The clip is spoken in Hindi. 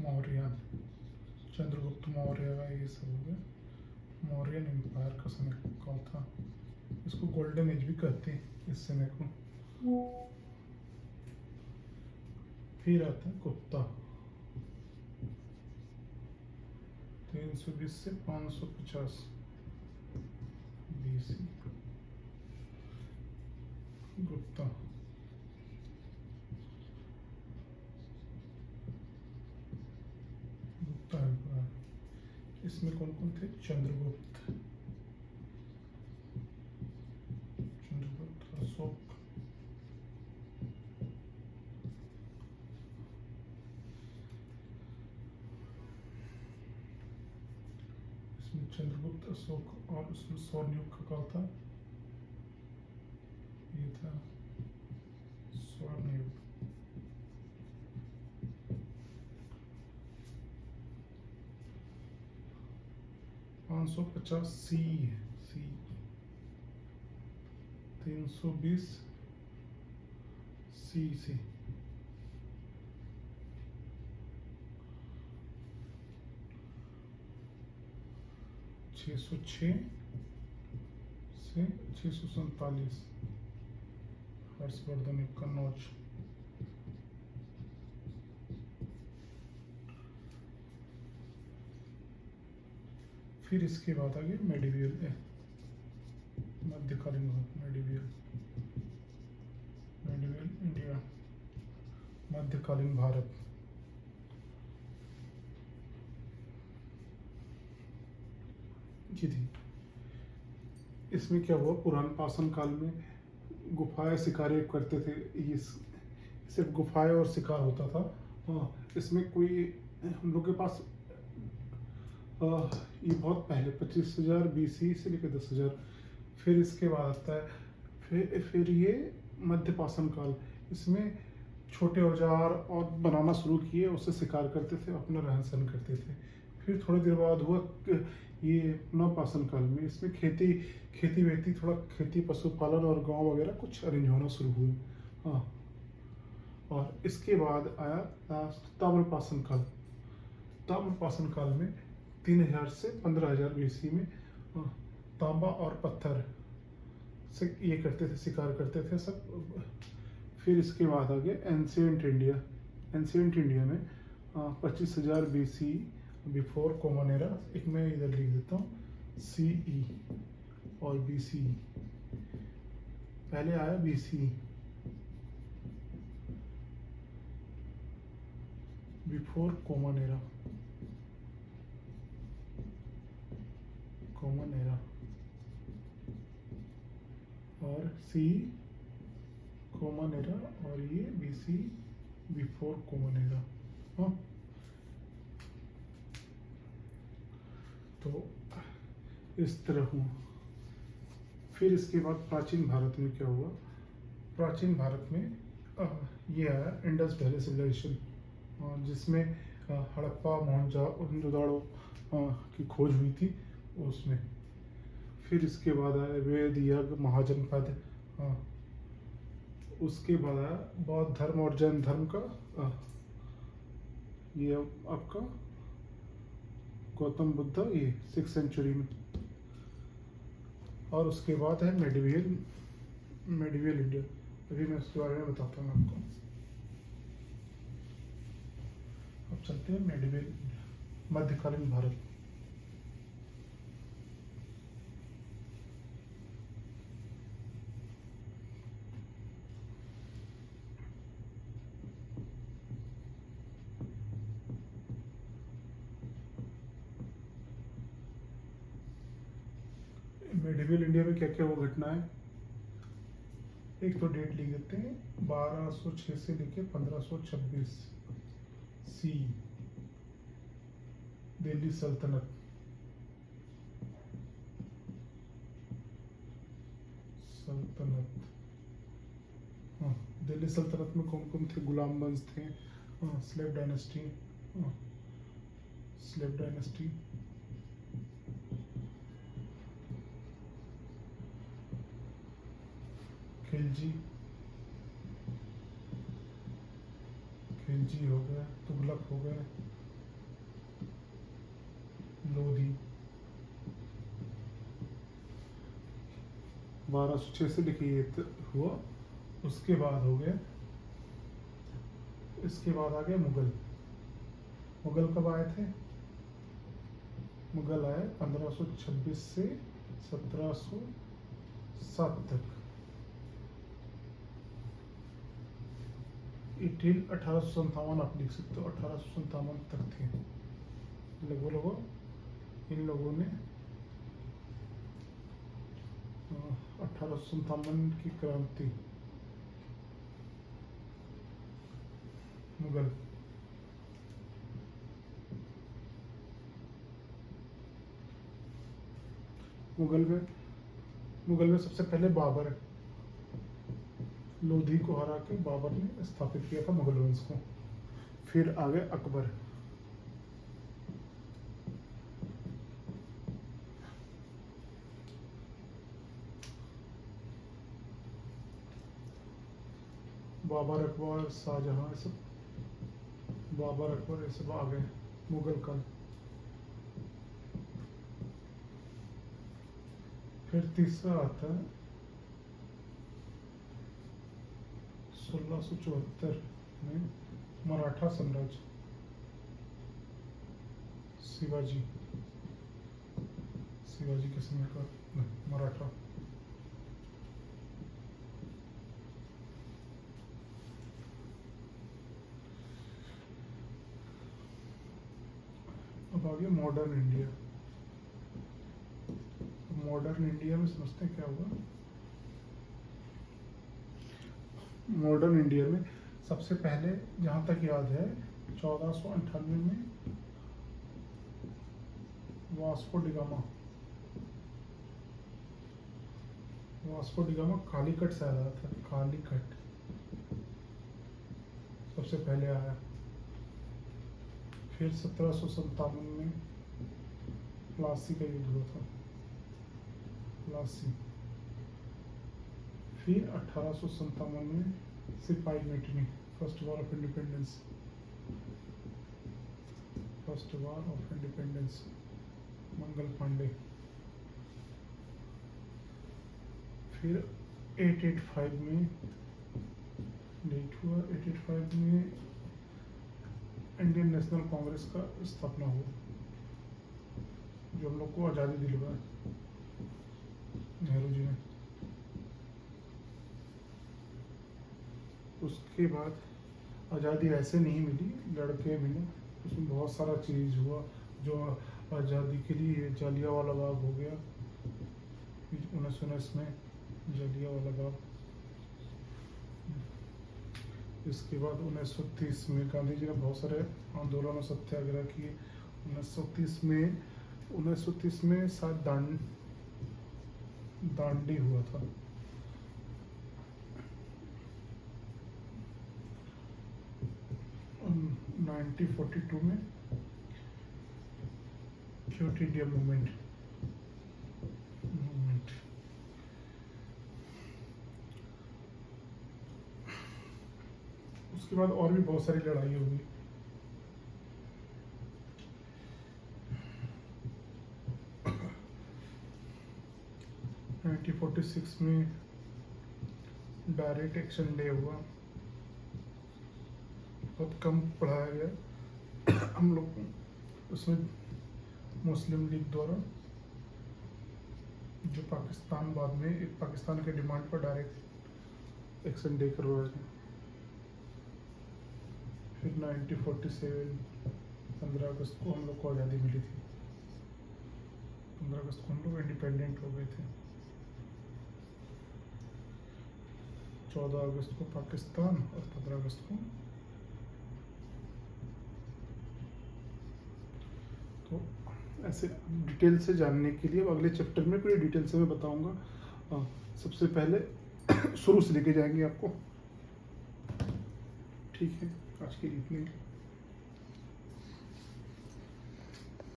मौर्य, चंद्रगुप्त मौर्य का ये सब हो गया। मौर्यन एम्पायर का समय कौन था? इसको गोल्डन एज भी कहते हैं इस समय को। फिर आता है गुप्ता, 320 से 550 BC। गुप्ता गुप्ता एम्पायर। इसमें कौन कौन थे? चंद्रगुप्त, अशोक, इसमें चंद्रगुप्त, अशोक और उसमें स्वर्णयुग का काल था, ये था स्वर्णयुग। 550 सी है, सी 320 सी से 606 से 647 हर्षवर्धन युग का नौच। फिर इसके बाद आगे मेडिवियल, मध्यकालीन मेडिवियल, मेडिवियल इंडिया, मध्यकालीन भारत। जी थी। इसमें क्या हुआ, पुरान पाषाण काल में गुफाएं शिकारी करते थे, ये सिर्फ गुफाएं और शिकार होता था। इसमें कोई हम लोग के पास ये बहुत पहले 25,000 BC से लेकर 10,000। फिर इसके बाद आता है फिर ये मध्य पाषाण काल। इसमें छोटे औजार और बनाना शुरू किए, उससे शिकार करते थे, अपना रहन सहन करते थे। फिर थोड़ी देर बाद हुआ ये नवपाषाण काल में, इसमें खेती वेती, थोड़ा खेती पशुपालन और गांव वगैरह कुछ अरेंज होना शुरू हुए। हाँ, और इसके बाद आया ताम्रपाषाण काल। ताम्रपाषाण काल में 3,000 से 15,000 BC में तांबा और पत्थर से ये करते थे, शिकार करते थे सब। फिर इसके बाद आ गया एंशिएंट इंडिया। एंशिएंट इंडिया में 25,000 BC बिफोर कॉमन एरा। एक मैं इधर लिख देता हूँ CE और BC। पहले आया BC, before common era, common era, और C कॉमन एरा, और ये BC बिफोर कॉमन एरा। हाँ, तो इस तरह हुआ। फिर इसके बाद प्राचीन भारत में क्या हुआ? प्राचीन भारत में ये आया इंडस वैली सिविलाइजेशन, जिसमें हड़प्पा मोहनजोदड़ो की खोज हुई थी उसमें। फिर इसके बाद आया वेद यज्ञ महाजनपद। उसके बाद आया बौद्ध धर्म और जैन धर्म का ये आपका गौतम बुद्ध, ये 6th सेंचुरी में। और उसके बाद है मेडिवियल इंडिया। अभी मैं उसके बारे में बताता हूँ आपको। अब चलते हैं मेडिवियल इंडिया, मध्यकालीन भारत। मेडिवियल इंडिया में क्या क्या वो घटना है, एक तो डेट लिख देते हैं, 1206 से लेके 1526 सी, दिल्ली सल्तनत। हाँ, दिल्ली सल्तनत में कौन कौन थे? गुलाम वंश थे, slave dynasty, slave dynasty, Khilji हो गया, तुगलक हो गए, 1206 से लेके ये हुआ। उसके बाद हो गया, इसके बाद आ गया मुगल। मुगल कब आए थे? मुगल आए 1526 से 1707 तक। ये टिल 1857 आप लिख सकते हो, 1857 तक थे लगभग। इन लोगों ने 1857 की क्रांति, मुगल। मुगल में सबसे पहले बाबर, लोधी को हरा के बाबर ने स्थापित किया था मुगल वंश को। फिर आ गए अकबर। बाबर, अकबर, शाहजहां, सब बाबर अकबर ये सब आ गए मुगल काल। फिर तीसरा आता है 1674 में मराठा साम्राज्य, शिवाजी के समय का मराठा। अब आ गया मॉडर्न इंडिया। मॉडर्न इंडिया में समझते हैं क्या हुआ। मॉडर्न इंडिया में सबसे पहले जहां तक याद है 1498 में वास्को डिगामा कालीकट से आया था। कालीकट सबसे पहले आया। फिर 1757 में प्लासी का युद्ध हुआ था, प्लासी। फिर 1857 में सिपाही mutiny, first war of independence, Mangal Pandey. फिर 885 में डेट हुआ, 885 में इंडियन नेशनल कांग्रेस का स्थापना हुआ, जो हम लोग को आज़ादी दिलवाया नेहरू जी ने। उसके बाद आज़ादी ऐसे नहीं मिली, लड़के मिले, उसमें बहुत सारा चीज़ हुआ। जो आज़ादी के लिए जालियांवाला बाग हो गया 1919 में, जालियांवाला बाग। इसके बाद 1930 में गांधी जी ने बहुत सारे आंदोलनों सत्याग्रह किए। 1930 में शायद दांडी हुआ था। और 1942 में क्विट इंडिया मूवमेंट। उसके बाद और भी बहुत सारी लड़ाई हुई। नाइनटीन 46 में डायरेक्ट एक्शन डे हुआ, बहुत कम पढ़ाया गया हम लोग को। उसमें मुस्लिम लीग द्वारा जो पाकिस्तान, बाद में एक पाकिस्तान के डिमांड पर डायरेक्ट एक्शन डे करवाया गया। फिर 1947 15 अगस्त को हम लोग को आज़ादी मिली थी। 15 अगस्त को हम लोग इंडिपेंडेंट हो गए थे। 14 अगस्त को पाकिस्तान और 15 अगस्त को। तो ऐसे डिटेल से जानने के लिए अगले चैप्टर में पूरी डिटेल से मैं बताऊंगा। सबसे पहले शुरू से लेके जाएंगे आपको। ठीक है, आज के लिए इतने।